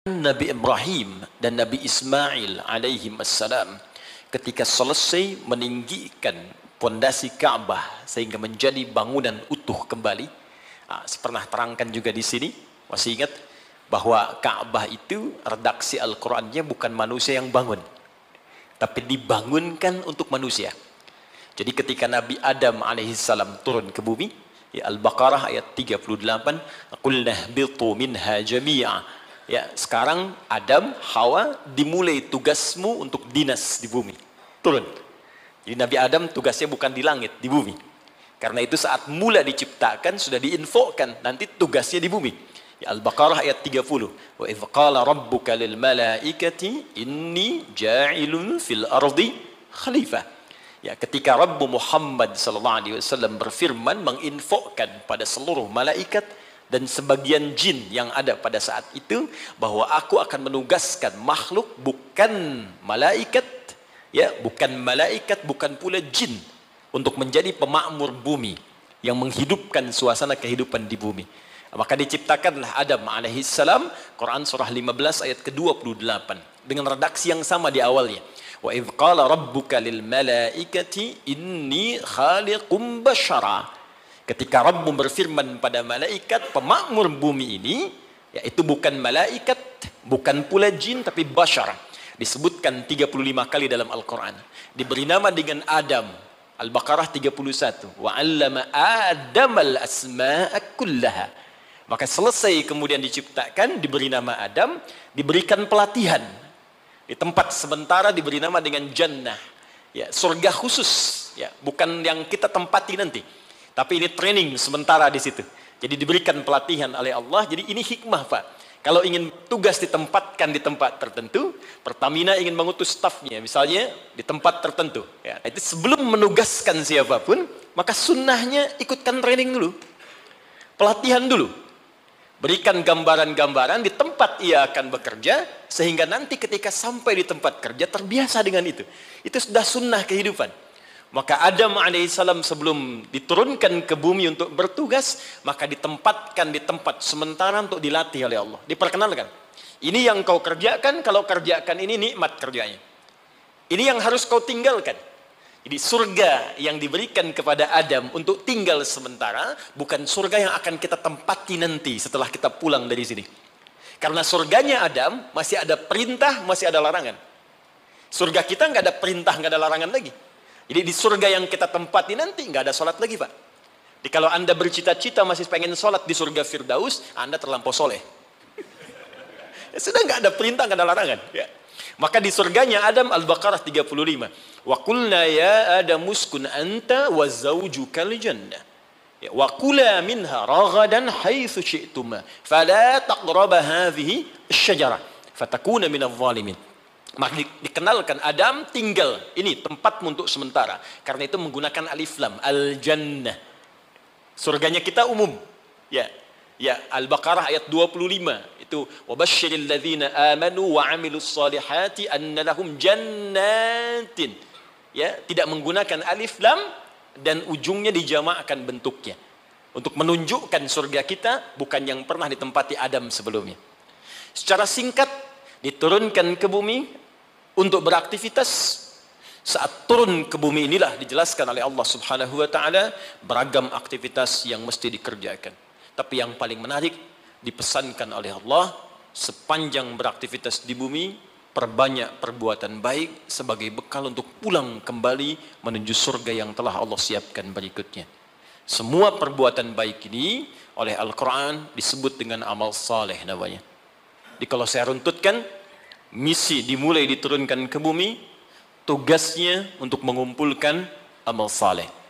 Nabi Ibrahim dan Nabi Ismail alaihi assalam ketika selesai meninggikan pondasi Ka'bah sehingga menjadi bangunan utuh kembali. Pernah terangkan juga di sini, masih ingat bahwa Ka'bah itu redaksi Al-Qur'annya bukan manusia yang bangun, tapi dibangunkan untuk manusia. Jadi ketika Nabi Adam alaihissalam turun ke bumi, ya, Al-Baqarah ayat 38, qulna ihbitu minha jami'a. Ya, sekarang Adam, Hawa dimulai tugasmu untuk dinas di bumi. Turun. Jadi Nabi Adam tugasnya bukan di langit, di bumi. Karena itu saat mula diciptakan sudah diinfokan nanti tugasnya di bumi. Ya, Al-Baqarah ayat 30. Wa idz qala rabbuka lil malaikati inni ja'ilun fil ardi khalifah. Ya, ketika Rabbu Muhammad sallallahu alaihi wasallam berfirman menginfokan pada seluruh malaikat dan sebagian jin yang ada pada saat itu bahwa aku akan menugaskan makhluk bukan malaikat, ya, bukan malaikat, bukan pula jin untuk menjadi pemakmur bumi yang menghidupkan suasana kehidupan di bumi. Maka diciptakanlah Adam alaihissalam, Quran surah 15 ayat ke-28 dengan redaksi yang sama di awalnya. Wa idz qala rabbuka lil malaikati inni khaliqum basyara. Ketika Rabb berfirman pada malaikat pemakmur bumi ini, yaitu bukan malaikat, bukan pula jin, tapi bashar. Disebutkan 35 kali dalam Al-Quran. Diberi nama dengan Adam. Al-Baqarah 31. Wa 'allama Adam al-asma'a kullaha. Maka selesai kemudian diciptakan, diberi nama Adam, diberikan pelatihan. Di tempat sementara diberi nama dengan Jannah. Ya, surga khusus, ya, bukan yang kita tempati nanti. Tapi ini training sementara di situ. Jadi diberikan pelatihan oleh Allah. Jadi ini hikmah, Pak. Kalau ingin tugas ditempatkan di tempat tertentu, Pertamina ingin mengutus stafnya, misalnya di tempat tertentu. Ya, itu sebelum menugaskan siapapun, maka sunnahnya ikutkan training dulu. Pelatihan dulu. Berikan gambaran-gambaran di tempat ia akan bekerja, sehingga nanti ketika sampai di tempat kerja terbiasa dengan itu. Itu sudah sunnah kehidupan. Maka Adam alaihissalam sebelum diturunkan ke bumi untuk bertugas, maka ditempatkan di tempat sementara untuk dilatih oleh Allah. Diperkenalkan. Ini yang kau kerjakan, kalau kerjakan ini nikmat kerjanya. Ini yang harus kau tinggalkan. Jadi surga yang diberikan kepada Adam untuk tinggal sementara, bukan surga yang akan kita tempati nanti setelah kita pulang dari sini. Karena surganya Adam masih ada perintah, masih ada larangan. Surga kita nggak ada perintah, nggak ada larangan lagi. Jadi di surga yang kita tempati nanti nggak ada sholat lagi, Pak. Jadi kalau Anda bercita-cita masih pengen sholat di surga Firdaus, Anda terlampau soleh. Ya, sudah nggak ada perintah, nggak ada larangan. Ya. Maka di surganya Adam, Al-Baqarah 35. Wa qulna ya Adam uskun anta wa zawjukal jannah. Ya, wa kula minha ragadan haitsu syi'tuma fala taqraba hadhihi asy-syajarah fatakuna minadh dhalimin. Maka dikenalkan Adam tinggal ini tempatmu untuk sementara. Karena itu menggunakan alif lam, al-jannah. Surganya kita umum. Ya. Ya, Al-Baqarah ayat 25 itu wabasyiril ladzina amanu wa 'amilus solihati anna lahum jannatin. Ya, tidak menggunakan alif lam dan ujungnya dijamakkan bentuknya. Untuk menunjukkan surga kita bukan yang pernah ditempati Adam sebelumnya. Secara singkat diturunkan ke bumi untuk beraktivitas. Saat turun ke bumi inilah dijelaskan oleh Allah Subhanahu wa taala beragam aktivitas yang mesti dikerjakan. Tapi yang paling menarik dipesankan oleh Allah, sepanjang beraktivitas di bumi perbanyak perbuatan baik sebagai bekal untuk pulang kembali menuju surga yang telah Allah siapkan berikutnya. Semua perbuatan baik ini oleh Al-Quran disebut dengan amal saleh namanya. Jadi kalau saya runtutkan, misi dimulai diturunkan ke bumi, tugasnya untuk mengumpulkan amal saleh.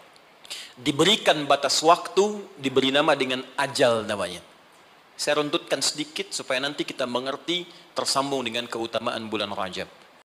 Diberikan batas waktu, diberi nama dengan ajal namanya. Saya runtutkan sedikit supaya nanti kita mengerti tersambung dengan keutamaan bulan Rajab.